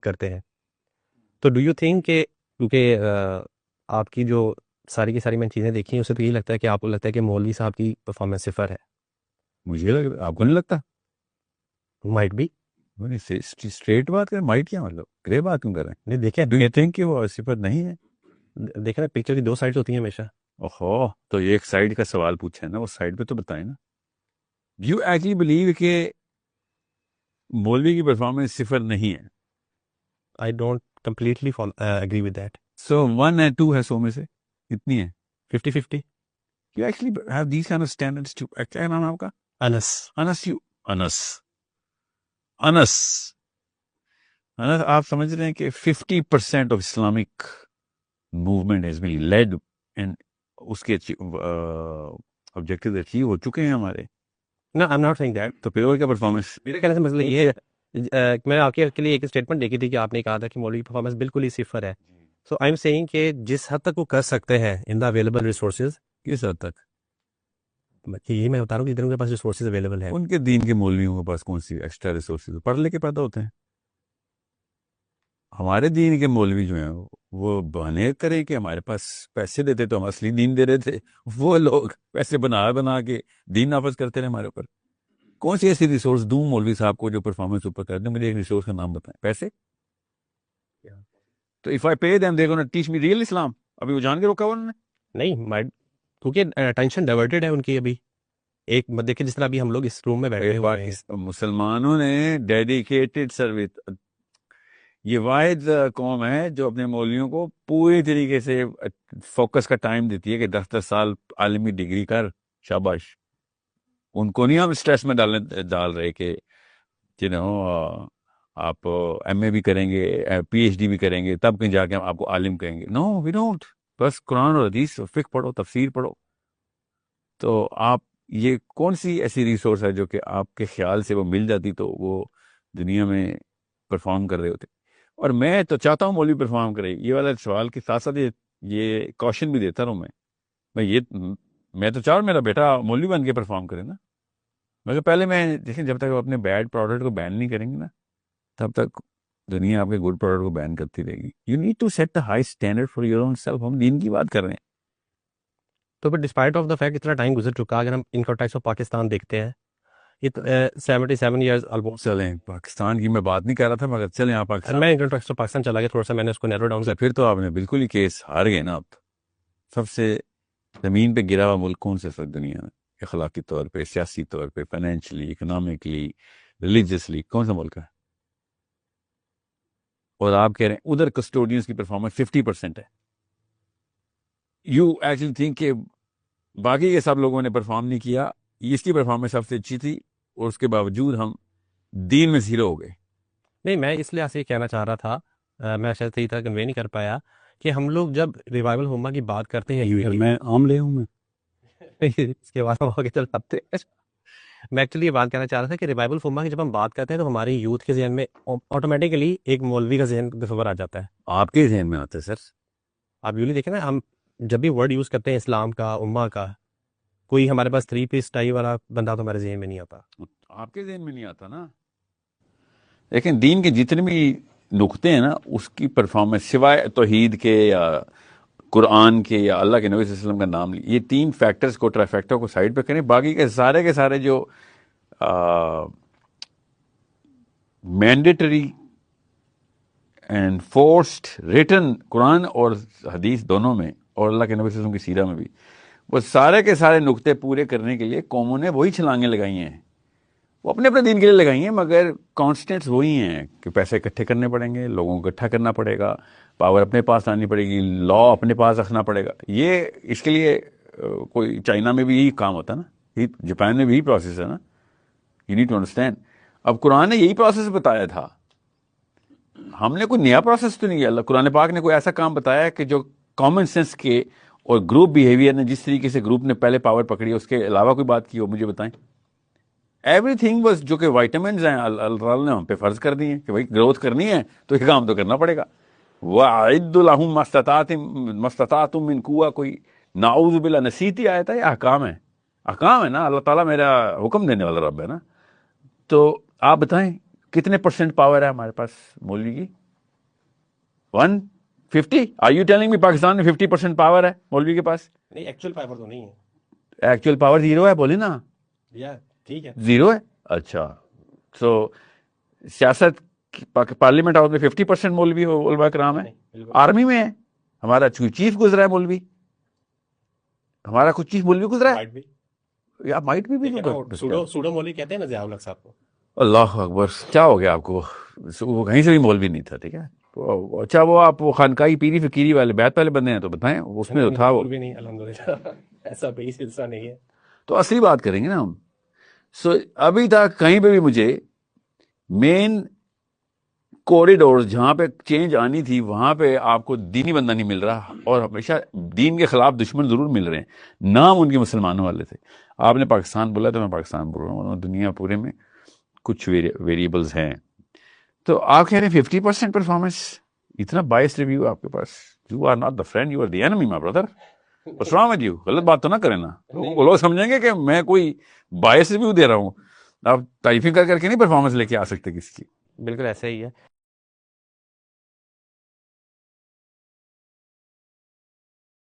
کرتے ہیں. تو ڈو یو تھنک کہ کیونکہ آپ کی جو ساری کی ساری میں چیزیں دیکھی ہیں، اسے تو یہی لگتا ہے کہ آپ کو لگتا ہے کہ مولوی صاحب کی پرفارمنس صفر ہے. مجھے لگ آپ کو نہیں لگتا؟ مائٹ بھی. اسٹریٹ بات کریں، مائٹ کیا مطلب گرے بات کیوں کر رہے نہیں دیکھیں، ہیں؟ ڈو یو تھنک کہ وہ صفت نہیں ہے؟ دیکھیں نا، پکچر کی 2 سائڈ ہوتی ہیں ہمیشہ. اوہو، تو یہ ایک سائڈ کا سوال پوچھا ہے نا، اس سائڈ پہ تو بتائیں نا. یو ایکچولی بلیو کہ مولوی کی پرفارمنس صفر نہیں ہے؟ I don't completely agree with that. So 1 and 2 ہے 100 میں سے کتنی ہے؟ 50-50. You actually have these kind of standards too. کیا نام ہے آپ کا؟ انس. انس. انس آپ سمجھ رہے ہیں کہ 50% of Islamic movement has been led and اس کے آبجیکٹیو اچیو ہو چکے ہیں ہمارے. No I am not seeing that. تو پھر اور کیا پرفارمنس؟ میرے کہنے سے مسئلہ یہ ہے، میں آپ کے لیے ایک اسٹیٹمنٹ دیکھی تھی کہ آپ نے کہا تھا کہ مولوی کی پرفارمنس بالکل ہی صفر ہے. سو آئی ایم سیئنگ کہ جس حد تک وہ کر سکتے ہیں ان دا اویلیبل ریسورسز. کس حد تک؟ یہی میں بتا رہا ہوں کہ ادھر ان کے پاس ریسورسز اویلیبل ہیں. ان کے دین کے مولویوں کے پاس کون سی ایکسٹرا ریسورسز؟ پڑھ لے کے پیدا ہوتے ہیں. ہمارے دین کے مولوی جو ہیں وہ بہانے کریں کہ ہمارے پاس پیسے دیتے تو ہم اصلی دین دے رہے تھے، وہ لوگ پیسے بنا کے دین نافذ کرتے رہے ہمارے اوپر. کون سی ایسی ریسورس دوں مولوی صاحب کو جو پرفارمنس اوپر کر دیں؟ مجھے ایک ریسورس کا نام بتائیں. پیسے؟ تو if I pay them they gonna teach me real Islam. ابھی وہ جان کے روکا ہوا انہوں نے؟ نہیں، کیونکہ اٹینشن ڈائیورٹڈ ہے ان کی. ابھی ایک دیکھیں جس طرح ابھی ہم لوگ اس روم میں بیٹھے ہوئے ہیں، مسلمانوں نے ڈیڈیکیٹڈ سروس. یہ واحد قوم ہے جو اپنے مولویوں کو پوری طریقے سے فوکس کا ٹائم دیتی ہے کہ 10 سال عالمی ڈگری کر، شاباش. ان کو نہیں ہم اسٹریس میں ڈال رہے کہ آپ ایم اے بھی کریں گے، پی ایچ ڈی بھی کریں گے، تب کہیں جا کے ہم آپ کو عالم کہیں گے. نو وی ڈونٹ. بس قرآن اور حدیث فقہ پڑھو، تفسیر پڑھو. تو آپ یہ کون سی ایسی ریسورس ہے جو کہ آپ کے خیال سے وہ مل جاتی تو وہ دنیا میں پرفارم کر رہے ہوتے؟ اور میں تو چاہتا ہوں مولوی پرفارم کرے. یہ والا سوال کے ساتھ ساتھ یہ کوشچن بھی دیتا رہوں میں تو چاہوں میرا بیٹا مولوی بن کے پرفارم کرے نا. مگر پہلے میں دیکھیں جب تک وہ اپنے بیڈ پروڈکٹ کو بین نہیں کریں گے نا، تب تک دنیا آپ کے گڈ پروڈکٹ کو بین کرتی رہے گی. You need to set the high standard for your own self. ہم دین کی بات کر رہے ہیں. تو پھر ڈسپائٹ آف دا فیکٹ اتنا ٹائم گزر چکا، اگر ہم ان کانٹیکسٹ آف پاکستان دیکھتے ہیں، یہ 77 ایئرز آلموسٹ. چلیں پاکستان کی میں بات نہیں کر رہا تھا، مگر چلیں آپ پاکستان. میں ان کانٹیکسٹ آف پاکستان چلا گیا تھوڑا سا، میں نے اس کو نیرو ڈاؤن کر. پھر تو آپ نے بالکل ہی کیس ہار گئے نا. آپ سب سے زمین پہ گرا ہوا ملک کون سے سر دنیا میں؟ اخلاقی طور پہ، سیاسی طور پہ، فائنینشلی، اکنامکلی، ریلیجیسلی کون سا ملک ہے؟ اور آپ کہہ رہے ہیں ادھر کسٹوڈینس کی پرفارمنس 50% ہے. یو ایکچولی تھنک کہ باقی کے سب لوگوں نے پرفارم نہیں کیا، اس کی پرفارمنس سب سے اچھی تھی اور اس کے باوجود ہم دین میں زیرو ہو گئے؟ نہیں، میں اس لیے یہ کہنا چاہ رہا تھا، میں شاید صحیح طرح کنوے نہیں کر پایا کہ ہم لوگ جب ریوائول ہوما کی بات کرتے ہیں، میں عام لے ہوں. میں اس کے بعد ہم آگے چل سکتے ہیں. میں ایکچولی یہ بات کہنا چاہ رہا تھا کہ ریوائول فوما کی جب ہم بات کرتے ہیں تو ہماری یوتھ کے ذہن میں آٹومیٹکلی ایک مولوی کا ذہن تصور آ جاتا ہے. آپ کے ذہن میں آتا ہے سر؟ آپ یوں نہیں دیکھیں نا، ہم جب بھی ورڈ یوز کرتے ہیں اسلام کا، امہ کا، کوئی ہمارے پاس 3 پیس ٹائی والا بندہ تو ہمارے ذہن میں نہیں آتا. آپ کے ذہن میں نہیں آتا نا. لیکن دین کے جتنے بھی نقطے ہیں نا، اس کی پرفارمنس سوائے توحید کے یا قرآن کے یا اللہ کے نبی صلی اللہ علیہ وسلم کا نام یہ 3 فیکٹرز کو، ٹرائیفیکٹر کو سائڈ پہ کریں. باقی کے سارے جو مینڈیٹری اینڈ فورسڈ ریٹن قرآن اور حدیث دونوں میں، اور اللہ کے نبی صلی اللہ علیہ وسلم کی سیرہ میں بھی، وہ سارے کے سارے نقطے پورے کرنے کے لیے قوموں نے وہی چھلانگیں لگائی ہیں. وہ اپنے اپنے دین کے لیے لگائی ہیں، مگر کانسٹنٹس وہی ہیں کہ پیسے اکٹھے کرنے پڑیں گے، لوگوں کو اکٹھا کرنا پڑے گا، پاور اپنے پاس آنی پڑے گی، لا اپنے پاس رکھنا پڑے گا. یہ اس کے لیے کوئی چائنا میں بھی یہی کام ہوتا ہے نا، جاپان میں بھی یہی پروسیس ہے نا. You need to understand. اب قرآن نے یہی پروسیس بتایا تھا، ہم نے کوئی نیا پروسیس تو نہیں کیا. اللہ قرآن پاک نے کوئی ایسا کام بتایا کہ جو کامن سینس کے اور گروپ بیہیویئر نے جس طریقے سے گروپ نے پہلے پاور پکڑی، اس کے علاوہ کوئی بات کی ہو مجھے بتائیں. ایوری تھنگ بس جو کہ وائٹامنز ہیں اللہ تعالیٰ نے ہم پہ فرض کر دی ہیں کہ بھائی گروتھ کرنی ہے تو یہ کام تو کرنا پڑے گا. وَأَعِدُّ لَهُم مَّا اسْتَطَعْتُم مِّن قُوَّةٍ، کوئی نعوذ باللہ نصیحتی آیت ہے یا احکام ہے؟ احکام ہے نا. اللہ تعالیٰ میرا حکم دینے والا رب ہے نا. تو آپ بتائیں کتنے % پاور ہے ہمارے پاس مولوی کی؟ 150. Are you telling me Pakistan میں 50% پاور ہے مولوی کے پاس؟ نہیں ایکچوئل پاور تو نہیں ہے. ایکچوئل پاور زیرو ہے، بولے نا یا ٹھیک ہے زیرو ہے. اچھا سو سیاست پارلیمنٹ ہاؤس میں 50% مولوی ہو علماء کرام ہے. بالکل آرمی میں ہے ہمارا چیف گزرا ہے مولوی، ہمارا کچھ چیف مولوی گزرا ہے Might be. یا مائٹ بھی سوڈو مولوی کہتے ہیں نا ضیاء الحق صاحب کو. اللہ اکبر، کیا ہو گیا آپ کو؟ وہ کہیں سے بھی مولوی نہیں تھا، ٹھیک ہے. اچھا وہ آپ وہ خانقاہی پیری فقیری والے بیعت والے بندے ہیں تو بتائیں اس میں تو تھا وہ. بھی نہیں الحمدللہ ایسا بھی سلسلہ نہیں ہے. تو اصلی بات کریں گے نا ہم. سو ابھی تک کہیں پہ بھی مجھے مین کوریڈور جہاں پہ چینج آنی تھی وہاں پہ آپ کو دینی بندہ نہیں مل رہا، اور ہمیشہ دین کے خلاف دشمن ضرور مل رہے ہیں. نام ان کے مسلمانوں والے تھے. آپ نے پاکستان بولا تو میں پاکستان بول رہا ہوں، دنیا پورے میں کچھ ویریبلز ہیں. تو آپ کہہ رہے ہیں 50% پرفارمنس، اتنا بائس ریویو آپ کے پاس. You are not the friend, you are the enemy my brother. What's wrong with you؟ غلط بات تو نہ کریں نا، وہ لوگ سمجھیں گے کہ میں کوئی بائس ریویو دے رہا ہوں. آپ تعریفیں کر کر کے نہیں پرفارمنس لے کے آ سکتے کسی کی. بالکل ایسا ہی ہے.